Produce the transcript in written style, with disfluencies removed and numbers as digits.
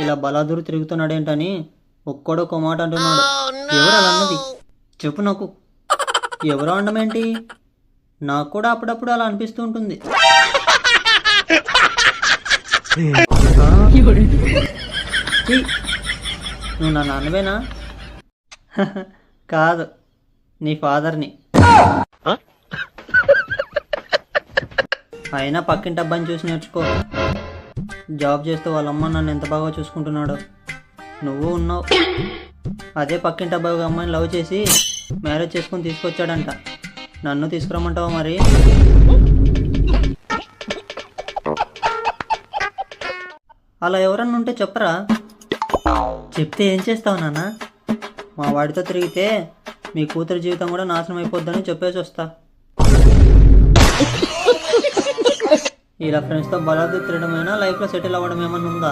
ఇలా బలాదూరు తిరుగుతున్నాడేంటని ఒక్కడొక్క మాట అంటున్నాడు. ఎవరు అలా అన్నది చెప్పు నాకు. ఎవరో అనడమేంటి? నాకు కూడా అప్పుడప్పుడు అలా అనిపిస్తూ ఉంటుంది. ఆ? ఛీ, నువ్వు నా నాన్నవేనా? కాదు, నీ ఫాదర్ని. అయినా పక్కింటి అబ్బాయిని చూసి నేర్చుకో. జాబ్ చేస్తూ వాళ్ళ అమ్మ నన్ను ఎంత బాగా చూసుకుంటున్నాడో. నువ్వు ఉన్నావు. అదే పక్కింటి అబ్బాయి ఒక అమ్మాయిని లవ్ చేసి మ్యారేజ్ చేసుకొని తీసుకొచ్చాడంట. నన్ను తీసుకురమ్మంటావా మరి? అలా ఎవరన్నా ఉంటే చెప్పరా? చెప్తే ఏం చేస్తావు నాన్న? మా వాడితో తిరిగితే మీ కూతురు జీవితం కూడా నాశనం అయిపోద్దని చెప్పేసి వస్తా. ఇలా ఫ్రెండ్స్తో బలాదు తిరగడమైనా లైఫ్లో సెటిల్ అవ్వడం ఏమన్నా ఉందా?